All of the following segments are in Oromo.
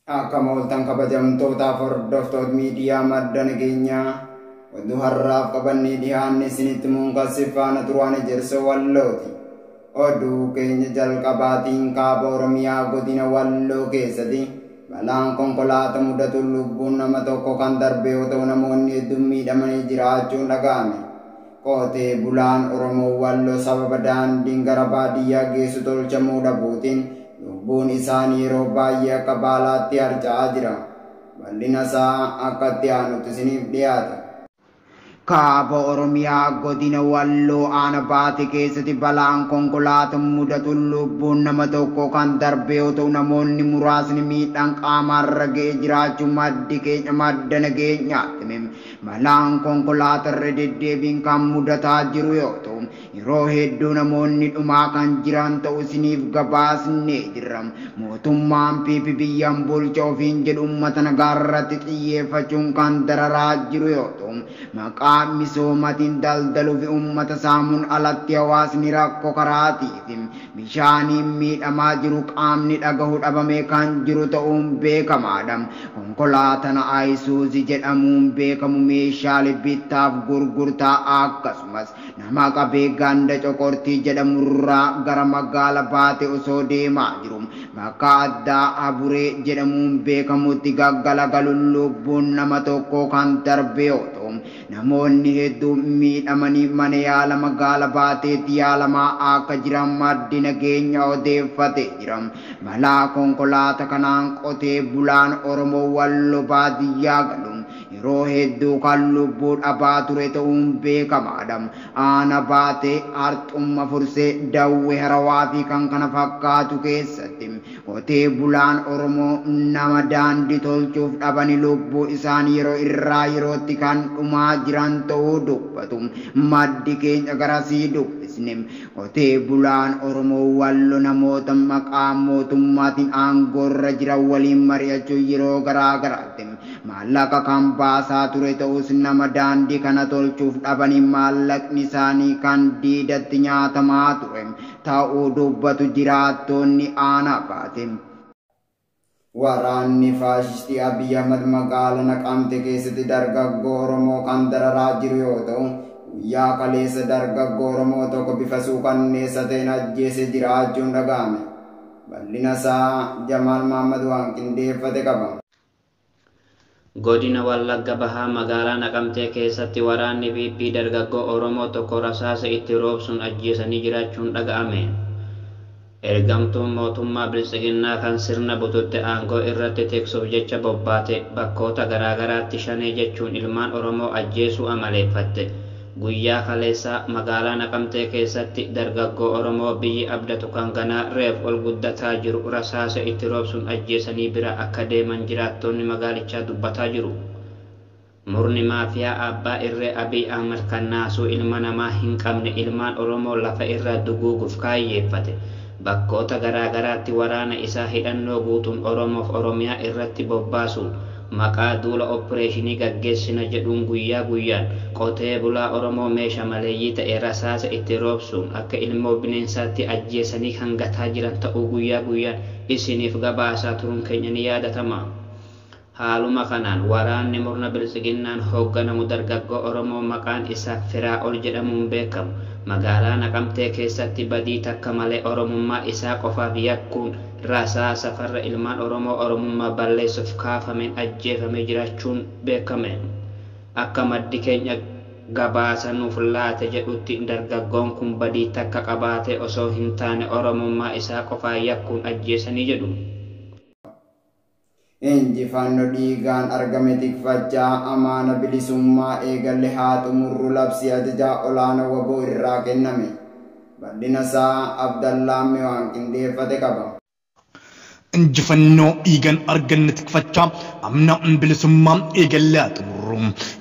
Akka mooltan kabajamtoota hordoftoota miidiyaa madda nageenyaa oduu har'aaf qabannee dhiyaanne isinitti muunqassi faana turaan jirsa wallooti. Oduu keenya jalqabaatiin kaaba Oromiyaa godina Walloo keessatti balaan konkolaataa mudatu lubbuun nama tokko kan darbe yoo ta'u namoonni hedduun miidhamanii jiraachuun dhaga'ame. Qotee bulaan Oromoo Walloo sababa daandiin gara baadiyyaa geessu tolchamuu dhabuutiin lubbuun isaanii yeroo baay'ee akka baalaatti harca'aa jira. Bal'ina isaa akka itti aanutti isiniif dhiyaata. Kaaba Oromiyaa godina Walloo aana baate keessatti balaan konkolaataa mudatu lubbuun nama tokko kan darbe yoo ta'u namoonni muraasni miidhaan qaamarra ga'ee jiraachuu madda nageenyaatti. Balaan konkolaataa irra deddeebiin kan mudataa jiru yoo ta'u yeroo hedduu namoonni dhumaa kan jiran ta'uu isiniif gabaasnee jirra. Mootummaan biyyaan bulcha ofiin jedhu uummata nagaarratti xiyyeeffachuun kan dararaa jiru yoo ta'u maqaa misoomatiin daldaluu fi uummata saamuun alatti hawaasni rakkoo karaatiif bishaaniin miidhamaa jiru qaamni dhagahuu dhabamee kan jiru ta'uun beekamaadha. Konkolaataan Ayisuuzii jedhamuun beekamu meeshaalee bittaaf gurgurtaa akkasumas nama qabee ganda Coqortii jedhamurraa gara magaalaa baate osoo deemaa jiru bakka addaa Aburee jedhamuun beekamutti gaggalagaluun lubbuun nama tokko kan darbe yoo ta'u namoonni hedduun miidhamanii mana yaala magaalaa baateetti yaalamaa akka jiran maddi nageenya odeeffatee jira. Balaa konkolaataa kanaan qotee bulaan Oromoo Walloo baadiyyaa galuun yeroo hedduu kan lubbuu dhabaa ture ta'uun beekamaadha. Aana baatee Arxumma Fursee Dawwee Harawaa fi kan kana fakkaatu keessatti qotee bulaan Oromoo nama daandii tolchuuf dhabanii lubbuu isaanii yeroo irraa yerootti kan dhumaa jiran ta'uu dubbatu. Maddi keenya garasii dubbisne. Qotee bulaan Oromoo Walloo namoota maqaa mootummaatiin aangoorra jiran waliin mari'achuu yeroo garaa garaatti maallaqa kan baasaa ture ta'us nama daandii kana tolchuuf dhabanii maallaqni isaanii kan diidatti nyaatamaa ture ta'uu dubbatu jiraattonni aanaa baate. Waraanni faashistii Abiy Ahmed magaalaa Naqamtee keessatti dargaggoo Oromoo kan dararaa jiru yoo ta'u guyyaa kaleessa dargaggoo Oromoo tokko bifa suukanneessa ta'een ajjeesee jiraachuun dhaga'ame. Bal'ina isaa Jamaal Mahammad waan qindeeffate qaba. Godina Wallagga Bahaa magaalaa Naqamtee keessatti waraanni PP dargaggoo Oromoo tokko rasaasa itti roobsuun ajjeesanii jiraachuun dhaga'ame. Ergamtuun mootummaa Bilisiginnaa kan sirna bututte aangoo irratti tiksuuf jecha bobbaate bakkoota garaagaraatti shanee jechuun ilmaan Oromoo ajjeesuu amaleeffatte. Guyyaa kaleessaa magaalaa Naqamtee keessatti dargaggoo Oromoo biyyi abdatu kan ganaa reef ol guddataa jiru rasaasa itti roobsuun ajjeesanii bira akka deeman jiraattonni magaalichaa dubbataa jiru. Murni maafiyaa abbaa irree Abiy Ahmed kan naasuu ilma namaa hin qabne ilmaan Oromoo lafa irraa duguuguuf kaayyeeffate. Bakkoota garaagaraatti waraana isaa hidhannoo guutuun Oromoof Oromiyaa irratti bobbaasuun maqaa duula opereeshinii gaggeessina jedhuun guyyaa guyyaan qotee bulaa Oromoo meeshaa maleeyyii ta'e rasaasa itti roobsuun akka ilmoo bineensaatti ajjeesanii hangataa jiran ta'uu guyyaa guyyaan isiniif gabaasaa turuun keenya ni yaadatama. Haaluma kanaan waraanni murna Bilisiginnaan hoogganamu dargaggoo Oromoo maqaan isaa Firaa'ol jedhamuun beekamu magaalaa Naqamtee keessatti badii takka malee Oromummaa isaa qofaaf yakkuun rasaasa farra ilmaan Oromoo Oromummaa balleessuuf kaafameen ajjeefamee jiraachuun beekame. Akka maddi keenya gabaasa nuuf laate jedhutti dargaggoon kun badii takka qabaate osoo hin taane Oromummaa isaa qofaa yakkuun ajjeesanii jedhu. Injifannoo dhiigaan argame tikfachaa amaana bilisummaa eegalle haa xumurru labsii ajajaa olaanaa waboo irraa kenname. Bal'ina isaa Abdallaamee waan qindeeffate qaba. Injifannoo dhiigaan arganne tikfachaa amna bilisummaa eegalle haa xumurru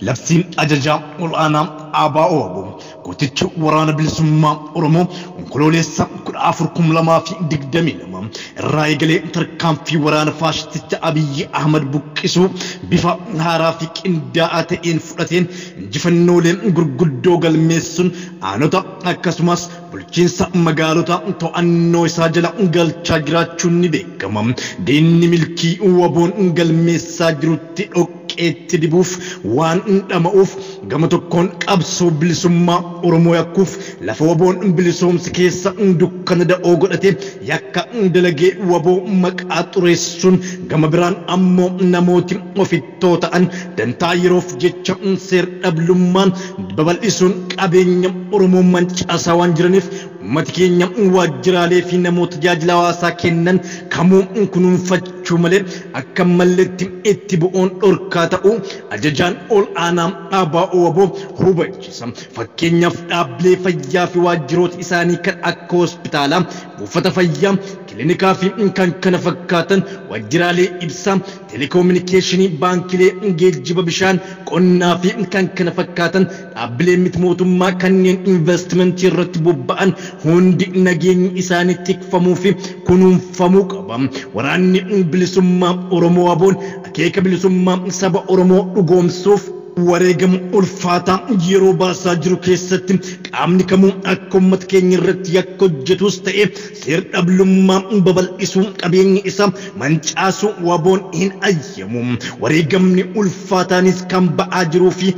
labsiin ajajaa olaanaa ABO waboo gootichi waraana bilisummaa Oromoo onkololeessa 14,2022 irraa eegalee tarkaanfii waraana faashisticha Abiyyi Ahmad buqqisuu bifa haaraa fi qindaa'aa ta'een fudhateen injifannoolee gurguddoo galmeessuun aanota akkasumas bulchiinsa magaalota to'annoo isaa jala galchaa jiraachuun ni beekama. Diinni milkii waboon galmeessaa jirutti dhoqqeetti dibuuf waan dhama'uuf gama tokkoon qabsoo bilisummaa Oromoo yakkuuf lafa waboon bilisoomsi keessa dukkana da'oo godhate yakka dalagee waboo maqaa xureessuun gama biraan ammoo namooti ofittoo ta'an dantaa yeroof jecha seer dhablummaan babal'isuun qabeenya Oromoo mancaasaa waan jiraniif ummati keenya waajjiraalee fi namoota tajaajila hawaasaa kennan kamuu kunuunfachuu malee akka malleetti itti bu'uun dhorkaa ta'uu ajajaan ol aanaa ABO waboo hubachiisa. Fakkeenyaaf dhaabbilee fayyaa fi waajjiroota isaanii kan akka hospitaalaa, buufata fayyaa, kiliinikaa fi kan kana fakkaatan waajjiraalee ibsaa, telekominikeeshinii, baankilee, geejjiba bishaan, qonnaa fi kan kana fakkaatan dhaabbilee miti mootummaa kanneen investimentii irratti bobba'an hundi nageenyi isaanii tikfamuu fi kunuunfamuu qaba. Waraanni bilisummaa Oromoo waboon akeeka bilisummaa saba Oromoo dhugoomsuuf wareegama ulfaataa yeroo baasaa jiru keessatti qaamni kamuu akka uummata keenya irratti yakka hojjetus ta'e seer dhablummaa babal'isuun qabeenya isaa mancaasuu waboon hin ayyamu. Wareegamni ulfaataanis kan ba'aa jiruu fi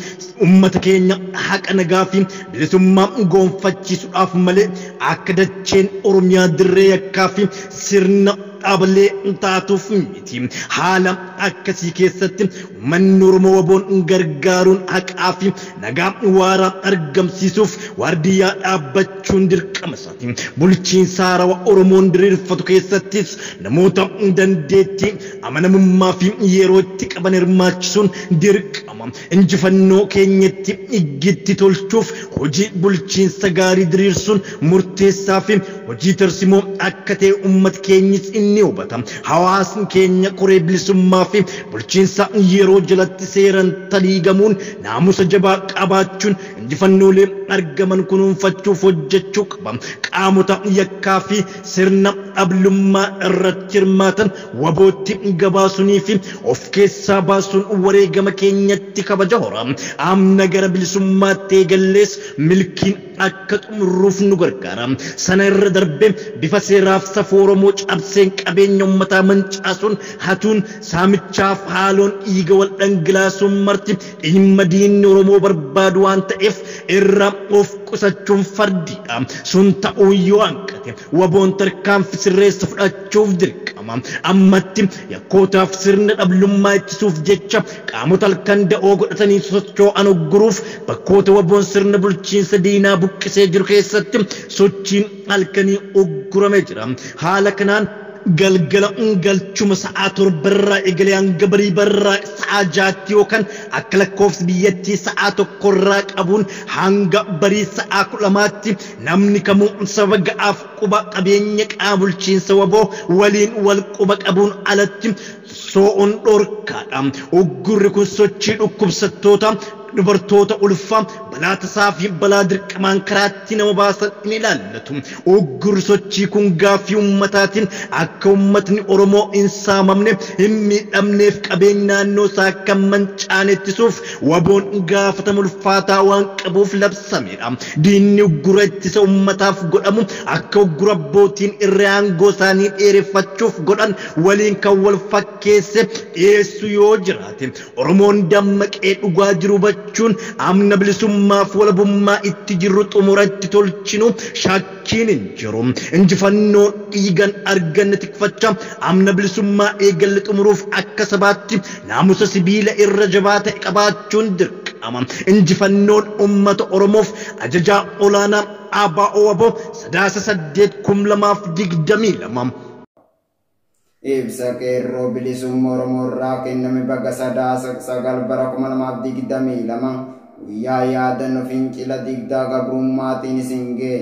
uummata keenya haqa nagaa fi bilisummaa goonfachiisuudhaaf malee akka dacheen Oromiyaa dirree yakkaa fi sirna dhaablee taatuuf miti. Haala akkasii keessatti uummanni Oromoo waboon gargaaruun haqaa fi nagaa waaraa argamsiisuuf waardiyyaa dhaabbachuun dirqama isaati. Bulchiinsa haarawaa Oromoon diriirfatu keessattis namoota dandeettii amanamummaa fi yeroo itti qaban hirmaachisuun dirqama. Injifannoo keenyatti iggitti tolchuuf hojii bulchiinsa gaarii diriirsuun murteessaa fi hojii tarsimoo akka ta'e uummata keenyis inni hubata. Hawaasni keenya koree bilisummaa fi bulchiinsa yeroo jalatti seeran taliigamuun naamusa jabaa qabaachuun injifannoolee argaman kunuunfachuuf hojjechuu qaba. Qaamota yakkaa fi sirna dhablummaa irratti hirmaatan wabootti gabaasuunii fi of keessaa baasuun wareegama keenyatti kabaja hora. Amna gara bilisummaatti eegallees milkiin akka xumurruuf nu gargaara. Sana irra darbee bifa seeraaf safuu Oromoo cabseen qabeenya uummataa mancaasuun hatuun saamichaaf haaloon dhiiga wal dhangalaasuun marti dhimma diinni Oromoo barbaadu waan ta'eef irra of qusachuun fardiidha. Sun ta'uu yoo hanqate waboon tarkaanfii sirreessa fudhachuuf dirqama. Ammatti yakkootaaf sirna dhablummaa ittisuuf jecha qaamota halkan da'oo godhatanii socho'an ugguruuf bakkoota waboon sirna bulchiinsa diinaa buqqisee jiru keessatti sochiin halkanii ugguramee jira. Haala kanaan galgala galchuma sa'a torbarraa eegalee hanga barii barraa sa'a jaatti yookaan akka lakkoofsi biyyattii sa'a tokkorraa qabuun hanga barii sa'a 12tti namni kamuu saba ga'aaf quba qabeenya qaama bulchiinsa waboo waliin wal quba qabuun alatti so'oon dhorkaadha. Uggurri kun sochii dhukkubsattoota dubartoota ulfaa balaa tasaa fi balaa dirqamaan karaatti nama baasan in ilaallatu. Uggurri sochii kun gaaffii ummataatiin akka ummatni Oromoo hin saamamne hin miidhamneef qabeenya naannoo isaa akka mancaane ittisuuf waboon gaafatama ulfaataa waan qabuuf labsamedha. Diinni uggura ittisa ummataaf godhamu akka uggura abbootiin irree aangoo isaanii dheereffachuuf godhan waliin kan wal fakkeesse dhiyeessu yoo jiraate Oromoon dammaqee dhugaa jiru bachuun amna bilisummaaf walabummaa itti jirru xumuratti tolchinu shakkiin hin jiru. Injifannoo dhiigan arganne tikfachaa amna bilisummaa eegalle xumuruuf akka sabaatti naamusa sibiila irra jabaa ta'e qabaachuun dirqama. Injifannoon uummata Oromoof ajajaa olaanaa ABO waboo 8/2022. Ibsa qeerroo bilisummaa Oromoo irraa kenname baga 9/9/2022 guyyaa yaadannoo fincila diddaa gabrummaatiin isin ga'e.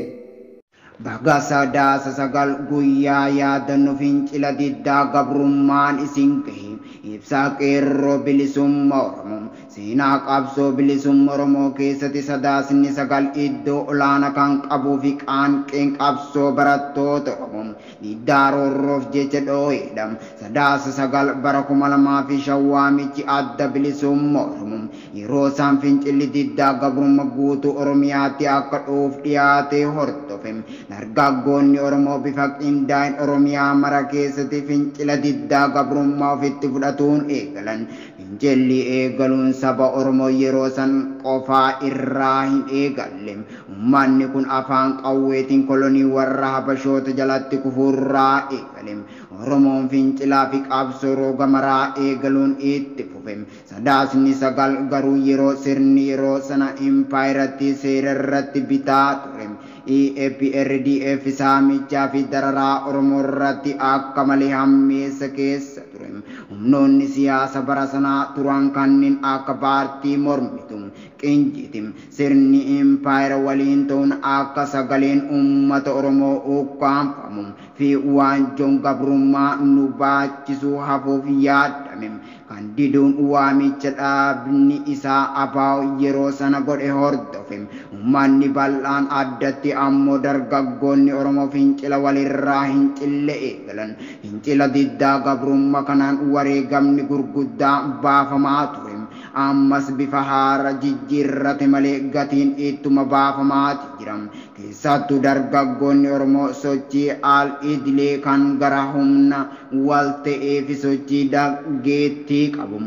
Baga 9/9 guyyaa yaadannoo fincila diddaa gabrummaan isin ga'e. Ibsa qeerroo bilisummaa Oromoo seenaa qabsoo bilisummaa Oromoo keessatti sadaasni sagal iddoo olaanaa kan qabuu fi qaanqeen qabsoo barattoota Oromoo diddaa roorroof jecha dhoo'eedha. Sadaasa sagal bara 2005 waamichi adda bilisummaa Oromoo yeroo isaan fincilli diddaa gabrummaa guutuu Oromiyaatti akka dhuuf dhiyaate hordofame. Dargaggoonni Oromoo bifa qindaa'een Oromiyaa mara keessatti fincila diddaa gabrummaa ofitti fudhatuun eegalan. Fincilli eegaluun saba Oromoo yeroo san qofaa irraa hin eegalle. Uummanni kun afaan qawweetiin kolonii warra Habashoota jalatti kufuurraa eegale. Oromoon fincilaa fi qabsoo rooga maraa eegaluun itti fufe. Sadaasni sagal garuu yeroo sirni yeroo sana impaayiratti seera irratti bitaa ture. EPRDF saamichaa fi dararaa Oromoo irratti akka malee hammeessa keessa ture. Humnoonni siyaasa bara sanaa turan kanneen akka paartii mormituu qinjiitim sirni impaayira waliin ta'uun akka sagaleen uummata Oromoo ukkaanfamu fi waanjoon gabrummaa nu baachisuu hafuuf yaadame. Kan diduun waamicha dhaabni isaa ABO yeroo sana godhe hordofe. Uummanni bal'aan addatti ammoo dargaggoonni Oromoo fincila walirraa hin cille eegalan. Fincila diddaa gabrummaa kanaan wareegamni gurguddaa baafamaa ture. Ammas bifa haara jijjiirrate malee gatiin ittuma baafamaati jira. Keessattuu dargaggoonni Oromoo sochii al-idilee kan gara humna wal ta'ee fi sochii dhageettii qabu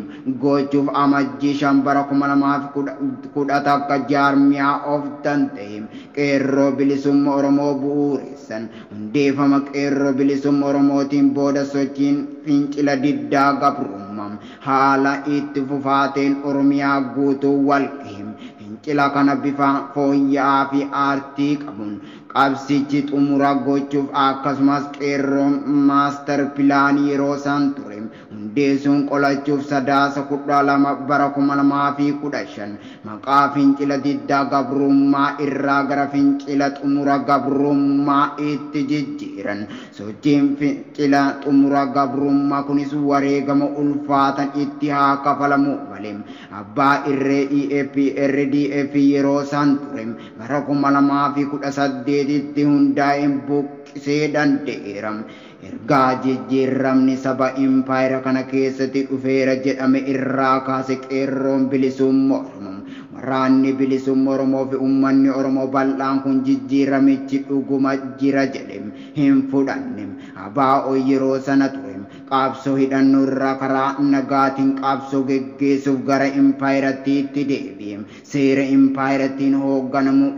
gochuuf amajjii 5 bara 2010 takka jaarmiyaa of danda'e qeerroo bilisummaa Oromoo bu'uureessan. Hundeeffama qeerroo bilisummaa Oromootiin booda sochiin fincila diddaa gabrummaa haala itti fufaateen Oromiyaa guutuu wal ga'e. Fincila kana bifa fooyya'aa fi aartii qabuun qabsichi xumura gochuuf akkasumas qeerroon maaster pilaanii yeroo san ture hundeessuun qolachuuf sadaasa 12 bara 2015 maqaa fincila diddaa gabrummaa irraa gara fincila xumura gabrummaa itti jijjiiran. Sochiin fincila xumura gabrummaa kunis wareegama ulfaatan itti haa kafalamu malee abbaa irree EPRDF yeroo san ture bara 2018 itti hundaa'een buqqisee danda'eera. Ergaa jijjiiramni saba impaayira kana keessatti dhufeera jedhame irraa kaase qeerroon bilisummaa Oromoo. Waraanni bilisummaa Oromoo fi uummanni Oromoo bal'aan kun jijjiiramichi dhuguma jira jedhe hin fudhanne. ABO yeroo sana ture qabsoo hidhannoo irraa karaa nagaatiin qabsoo geggeessuuf gara impaayiratti itti deebi'e. Seera impaayirattiin hoogganamu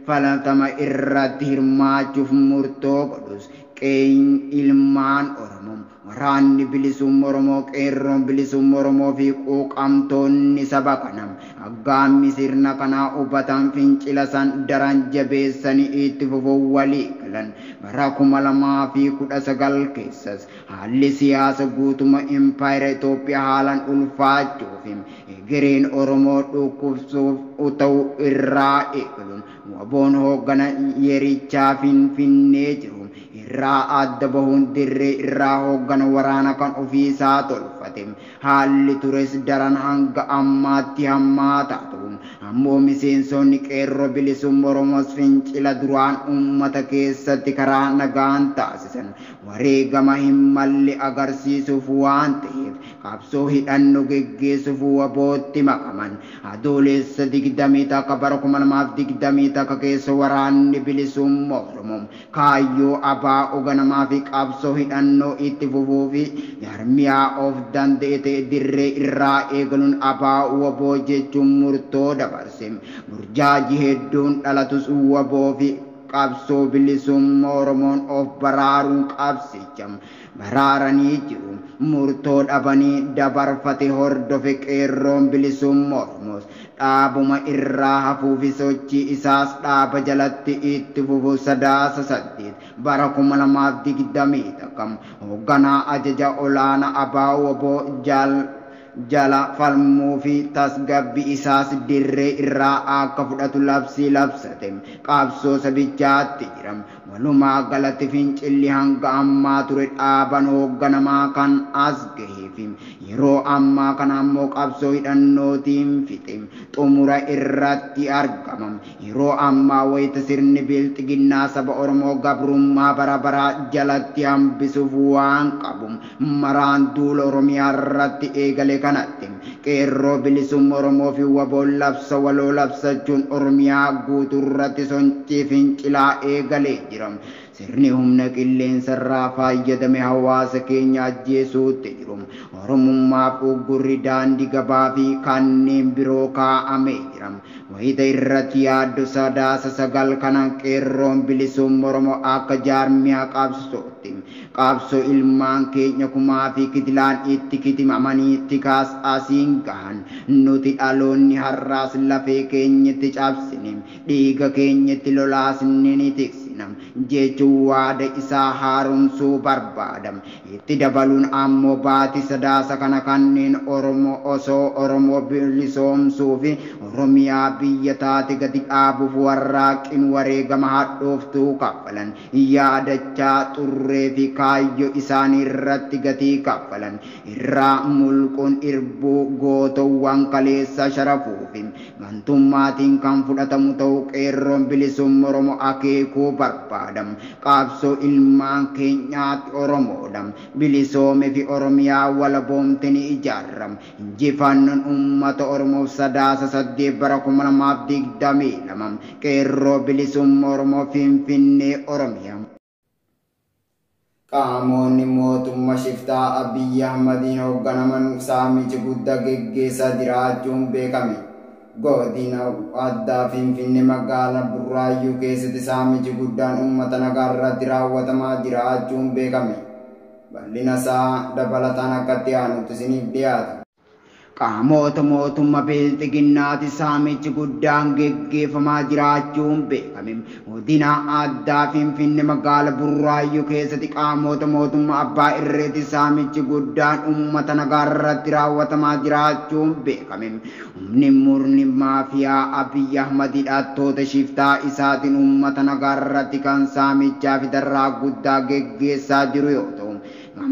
falatama irratti hirmaachuuf murtoo godhus qeeyin ilmaan Oromoo. Waraanni bilisummaa Oromoo qeerroon bilisummaa Oromoo fi quuqamtoonni saba kanaa aggaammi sirna kanaa hubatan fincila san daran jabeessanii itti fufuun walii galan. Bara 2019 keessas haalli siyaasa guutuma impaayira Itoophiyaa haalaan ulfaachuu fi egereen Oromoo dhukkubsuuf ta'uu irraa eegaluun waboon hooggana yerichaa Finfinnee jiru irraa adda bahuun dirree irraa hooggana waraana kan ofiisaa tolfate. Haalli tures daran hanga ammaatti hammaataa ta'uun ammoo miseensonni qeerroo bilisummaa Oromoo fincila duraan uummata keessatti karaa nagaan taasisan wareegama hin malle agarsiisuuf waan ta'eef qabsoo hidhannoo geggeessuuf wabootti makaman. Adoolessa 20 takka bara 2020 takka keessa waraanni bilisummaa Oromoo kaayyoo ABO ganamaa fi qabsoo hidhannoo itti fufuu fi jaarmiyaa of danda'e ta'e dirree irraa eegaluun ABO waboo jechuun murtoo dabarse. Burjaajii hedduun dhalatus waboo fi qabsoo bilisummaa Oromoon of baraaruun qabsicha baraaranii jiru. Murtoo dhabanii dabarfate hordofe qeerroon bilisummaa Oromoos dhaabuma irraa hafuufi sochii isaas dhaaba jalatti itti fufu sadaasa 8 bara 2020 takam hoogganaa ajaja olaanaa ABO waboo jala falmuu fi tasgabbii isaas dirree irraa akka fudhatu labsii labsate qabsoo sabichaatti jiram walumaa galatti fincilli hanga ammaa ture dhaaban hoogganamaa kan as gaheefi yeroo ammaa kana ammoo qabsoo hidhannootiin fixe xumura irratti argamam yeroo ammaa wayita sirni bilxiginnaa saba Oromoo gabrummaa bara baraa jalatti hambisuuf waan qabu maraan duula Oromiyaa irratti eegale kanatti qeerroo bilisummaa Oromoo fi waboon labsa waloo labsachuun Oromiyaa guutuu irratti sochii fincilaa eegalee jira. Sirni humna qilleensa irraa fayyadame hawaasa keenya ajjeesuutti jiru. Oromummaaf uggurri daandii gabaa fi kanneen biroo kaa'amee jira. Wayita irratti yaaddu sadaasa sagal kana qeerroon bilisummaa Oromoo akka jaarmiyaa qabsootti. Qabsoo ilmaan keenya kumaa fi kitilaan itti kitimamanii tikaas asiin gahan nuti dhaloonni har'aas lafee keenyatti cabsine dhiiga keenyatti lolaasne ni tiksinam jechuun waada isaa haaromsuu barbaadam itti dabaluun ammoo baatii sadaasa kana kanneen Oromoo osoo Oromoo bilisoomsuu fi Oromiyaa biyya taate gadi dhaabuuf warraaqin wareegama hadhooftuu kaffalan yaadachaa xurree fi kaayyo isaanii irratti gatii kaffalan irraa mulquun irbuu gootowwan kaleessa sharafuufi gantummaatiin kan fudhatamu ta'uu qeerroon bilisummaa Oromoo akeekuu barbaadam qabsoo ilmaan keenyaatti Oromoodham bilisoome fi Oromiyaa walaboomte ni ijaarram injifannoon uummata Oromoof sadaasa 8 bara 2022 qeerroo bilisummaa Oromoo Finfinnee Oromiyaa. Qaamonni mootummaa shiftaa Abiyyi Ahmadiin hoogganaman saamichi guddaa geggeessaa jiraachuun beekame. Godina addaa Finfinnee magaalaa Burraayyuu keessatti saamichi guddaan uummata nagaa irratti raawwatamaa jiraachuun beekame. Bal'ina isaa dabalataan akkatti aanutti isiniif dhiyaata. Qaamota mootummaa bilxiginnaatti saamichi guddaan geggeeffamaa jiraachuun beekame. Godina addaa Finfinnee magaalaa Burraayyuu keessatti qaamota mootummaa abbaa irreetti saamichi guddaan uummata nagaa irratti raawwatamaa jiraachuun beekame. Humni murni maafiyaa Abiyyi Ahmad hidhattoota shiftaa isaatiin uummata nagaa irratti kan saamichaa fi darraa guddaa geggeessaa jiru yoo ta'u.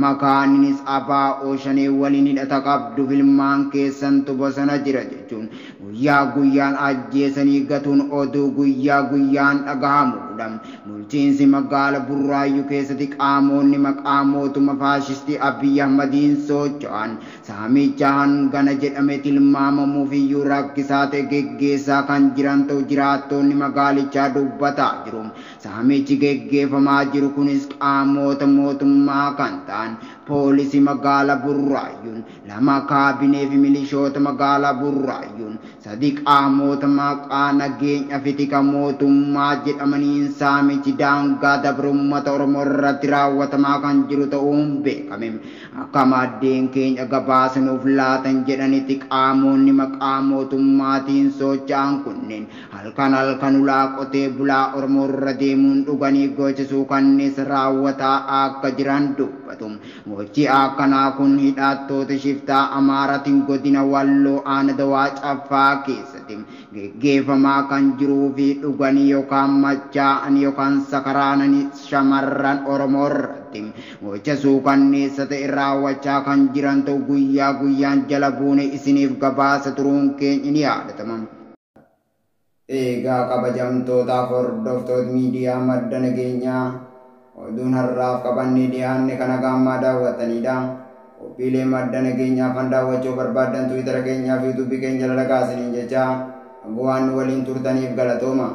Makaaninis abaa ooshanee waliin hidhata qabdu filmaan keessantu bosona jira jechuun guyyaa guyyaan ajjeesanii gatuun oduu guyyaa guyyaan dhagahamudha. Bulchiinsi magaalaa Burraayyuu keessatti qaamonni maqaa mootummaa faashistii Abiyyi Ahmadiin socho'an saamicha hangana jedhame tilmaamamuuf iyyuu rakkisaa ta'e geggeessaa kan jiran ta'u jiraattonni magaalichaa dubbataa jiru. Saamichi geggeeffamaa jiru kunis qaamota mootummaa kan ta'an poolisii magaalaa Burraayyuun, 2 kaabinee fi milishoota magaalaa Burraayyuun, 3 qaamota maqaa nageenya fi tika mootummaa jedhamaniin saamichi daangaa dabre uummata Oromoo irratti raawwatamaa kan jiru ta'uun beekame. Akka maddeen keenya gabaasanuuf laatan jedhanitti qaamonni maqaa mootummaatiin socho'an kunneen halkan ulaa qotee bulaa Oromoo irra deemuun dhuganii gochisuu kannees raawwataa akka jiran dubbatu. Gochi akkanaa kun hidhattoota shiftaa Amaaratiin godina Walloo Aanadawaa Caffaa keessatti geggeeffamaa kan jiruu fi dhuganii yookaan machaa'an yookaan sakaraanan shamarran Oromoo irratti gocha suukanneessa ta'e raawwachaa kan jiran ta'u guyyaa guyyaan jala buune isiniif gabaasa turuun keenya ni yaadatama. Eegaa kabajamtootaaf hordoftoota miidiyaa madda nageenyaa oduun har'aaf qabannee dhiyaanne kana gammaa daawwatanidha. Qophiilee madda nageenyaa kan daawwachuu barbaadan Tiwiitara keenyaa fi yuutuubii keenya jala dhaqaa isiniin jecha waan waliin turtaniif galatooma.